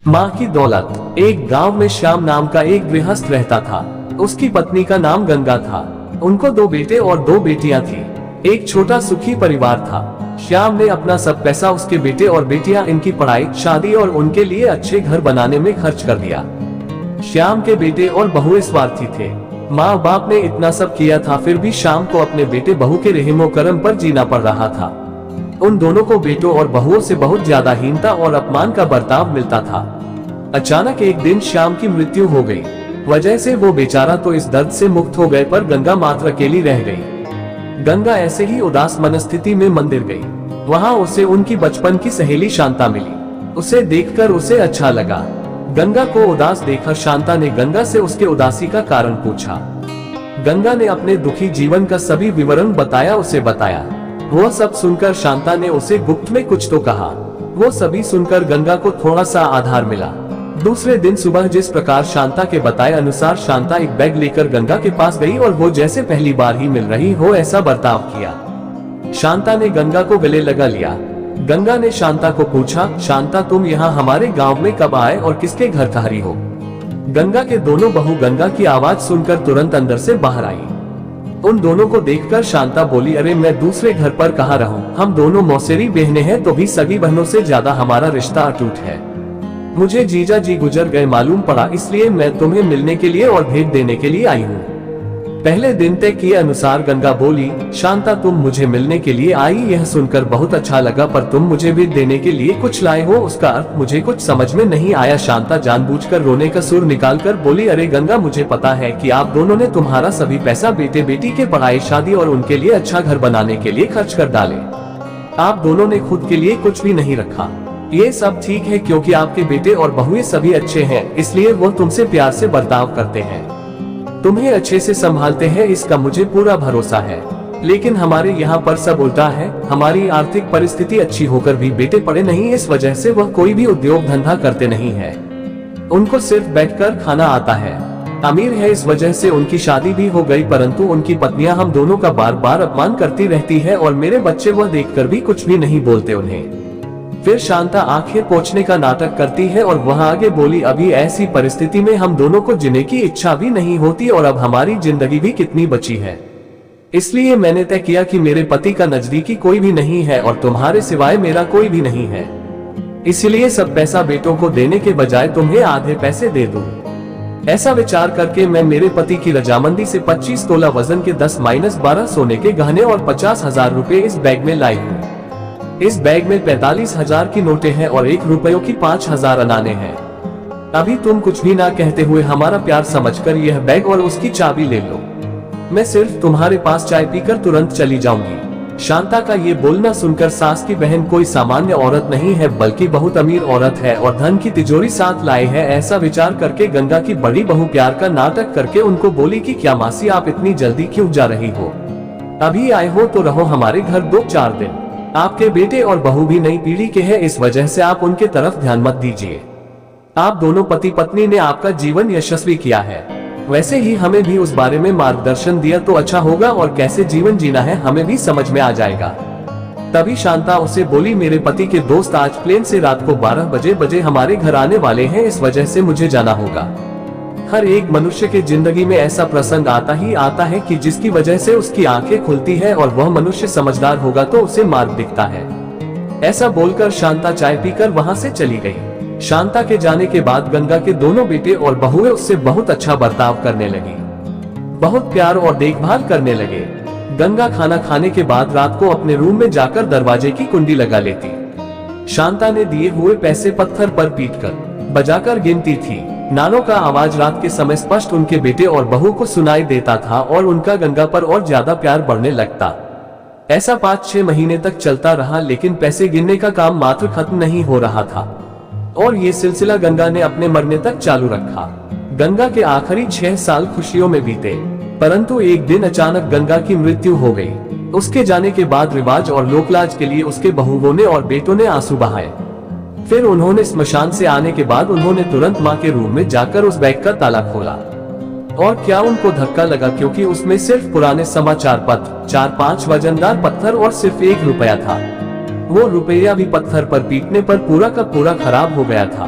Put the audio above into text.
माँ की दौलत। एक गांव में श्याम नाम का एक गृहस्थ रहता था। उसकी पत्नी का नाम गंगा था। उनको 2 बेटे और 2 बेटियां थी। एक छोटा सुखी परिवार था। श्याम ने अपना सब पैसा उसके बेटे और बेटियां इनकी पढ़ाई, शादी और उनके लिए अच्छे घर बनाने में खर्च कर दिया। श्याम के बेटे और बहुएं स्वार्थी थे। माँ बाप ने इतना सब किया था, फिर भी श्याम को अपने बेटे बहू के रहमो करम पर जीना पड़ रहा था। उन दोनों को बेटों और बहुओं से बहुत ज्यादा हीनता और अपमान का बर्ताव मिलता था। अचानक एक दिन श्याम की मृत्यु हो गई। वजह से वो बेचारा तो इस दर्द से मुक्त हो गए, पर गंगा मात्र अकेली रह गई। गंगा ऐसे ही उदास मनस्थिति में मंदिर गई। वहाँ उसे उनकी बचपन की सहेली शांता मिली। उसे देखकर उसे अच्छा लगा। गंगा को उदास देखकर शांता ने गंगा से उसके उदासी का कारण पूछा। गंगा ने अपने दुखी जीवन का सभी विवरण उसे बताया। वो सब सुनकर शांता ने उसे गुप्त में कुछ तो कहा। वो सभी सुनकर गंगा को थोड़ा सा आधार मिला। दूसरे दिन सुबह जिस प्रकार शांता के बताए अनुसार शांता एक बैग लेकर गंगा के पास गई और वो जैसे पहली बार ही मिल रही हो ऐसा बर्ताव किया। शांता ने गंगा को गले लगा लिया। गंगा ने शांता को पूछा, शांता तुम यहाँ हमारे गांव में कब आए और किसके घर ठहरी हो? गंगा के दोनों बहू गंगा की आवाज सुनकर तुरंत अंदर से बाहर आई। उन दोनों को देखकर शांता बोली, अरे मैं दूसरे घर पर कहाँ रहूं? हम दोनों मौसेरी बहनें हैं, तो भी सगी बहनों से ज्यादा हमारा रिश्ता अटूट है। मुझे जीजा जी गुजर गए मालूम पड़ा, इसलिए मैं तुम्हें मिलने के लिए और भेंट देने के लिए आई हूँ। पहले दिन तय किए अनुसार गंगा बोली, शांता तुम मुझे मिलने के लिए आई, यह सुनकर बहुत अच्छा लगा, पर तुम मुझे भेंट देने के लिए कुछ लाए हो, उसका अर्थ मुझे कुछ समझ में नहीं आया। शांता जानबूझकर रोने का सुर निकालकर बोली, अरे गंगा मुझे पता है कि आप दोनों ने तुम्हारा सभी पैसा बेटे बेटी के पढ़ाई, शादी और उनके लिए अच्छा घर बनाने के लिए खर्च कर डाले। आप दोनों ने खुद के लिए कुछ भी नहीं रखा। ये सब ठीक है क्योंकि आपके बेटे और बहुएं सभी अच्छे हैं, इसलिए वो तुमसे प्यार से बर्ताव करते हैं, तुम्हें अच्छे से संभालते हैं, इसका मुझे पूरा भरोसा है। लेकिन हमारे यहाँ पर सब उल्टा है। हमारी आर्थिक परिस्थिति अच्छी होकर भी बेटे पढ़े नहीं, इस वजह से वह कोई भी उद्योग धंधा करते नहीं है। उनको सिर्फ बैठकर खाना आता है। अमीर है, इस वजह से उनकी शादी भी हो गई, परंतु उनकी पत्नियां हम दोनों का बार बार अपमान करती रहती है और मेरे बच्चे वह देखकर भी कुछ भी नहीं बोलते उन्हें। फिर शांता आंखें पोंछने का नाटक करती है और वह आगे बोली, अभी ऐसी परिस्थिति में हम दोनों को जीने की इच्छा भी नहीं होती और अब हमारी जिंदगी भी कितनी बची है। इसलिए मैंने तय किया कि मेरे पति का नजदीकी कोई भी नहीं है और तुम्हारे सिवाय मेरा कोई भी नहीं है। इसलिए सब पैसा बेटों को देने के बजाय तुम्हें आधे पैसे दे दूं। ऐसा विचार करके मैं मेरे पति की रजामंदी से 25 तोला वजन के 10-12 सोने के गहने और 50,000 रुपए इस बैग में लाई हूँ। इस बैग में 45,000 की नोटें हैं और 1 रुपयों की 5,000 अनाने हैं। अभी तुम कुछ भी ना कहते हुए हमारा प्यार समझकर यह बैग और उसकी चाबी ले लो। मैं सिर्फ तुम्हारे पास चाय पीकर तुरंत चली जाऊंगी। शांता का ये बोलना सुनकर सास की बहन कोई सामान्य औरत नहीं है, बल्कि बहुत अमीर औरत है और धन की तिजोरी साथ लाए है। ऐसा विचार करके गंगा की बड़ी बहू प्यार का नाटक करके उनको बोली कि क्या मासी आप इतनी जल्दी क्यों जा रही हो? अभी आए हो तो रहो हमारे घर 2-4 दिन। आपके बेटे और बहू भी नई पीढ़ी के हैं, इस वजह से आप उनके तरफ ध्यान मत दीजिए। आप दोनों पति पत्नी ने आपका जीवन यशस्वी किया है, वैसे ही हमें भी उस बारे में मार्गदर्शन दिया तो अच्छा होगा और कैसे जीवन जीना है हमें भी समझ में आ जाएगा। तभी शांता उसे बोली, मेरे पति के दोस्त आज प्लेन से रात को 12 बजे हमारे घर आने वाले हैं, इस वजह से मुझे जाना होगा। हर एक मनुष्य के जिंदगी में ऐसा प्रसंग आता ही आता है कि जिसकी वजह से उसकी आंखें खुलती है और वह मनुष्य समझदार होगा तो उसे मार्ग दिखता है। ऐसा बोलकर शांता चाय पीकर वहां से चली गई। शांता के जाने के बाद गंगा के दोनों बेटे और बहुएं उससे बहुत अच्छा बर्ताव करने लगी, बहुत प्यार और देखभाल करने लगे। गंगा खाना खाने के बाद रात को अपने रूम में जाकर दरवाजे की कुंडी लगा लेती। शांता ने दिए हुए पैसे पत्थर पर पीटकर बजाकर गिनती थी। नालों का आवाज रात के समय स्पष्ट उनके बेटे और बहू को सुनाई देता था और उनका गंगा पर और ज्यादा प्यार बढ़ने लगता। ऐसा 5-6 महीने तक चलता रहा, लेकिन पैसे गिनने का काम मात्र खत्म नहीं हो रहा था और ये सिलसिला गंगा ने अपने मरने तक चालू रखा। गंगा के आखिरी 6 साल खुशियों में बीते, परंतु एक दिन अचानक गंगा की मृत्यु हो गई। उसके जाने के बाद रिवाज और लोकलाज के लिए उसके बहुओं ने और बेटों ने आंसू बहाए। फिर उन्होंने स्मशान से आने के बाद उन्होंने तुरंत माँ के रूम में जाकर उस बैग का ताला खोला और क्या उनको धक्का लगा, क्योंकि उसमें सिर्फ पुराने समाचार पत्र, 4-5 वजनदार पत्थर और सिर्फ 1 रुपया था। वो रुपया भी पत्थर पर पीटने पर पूरा का पूरा खराब हो गया था।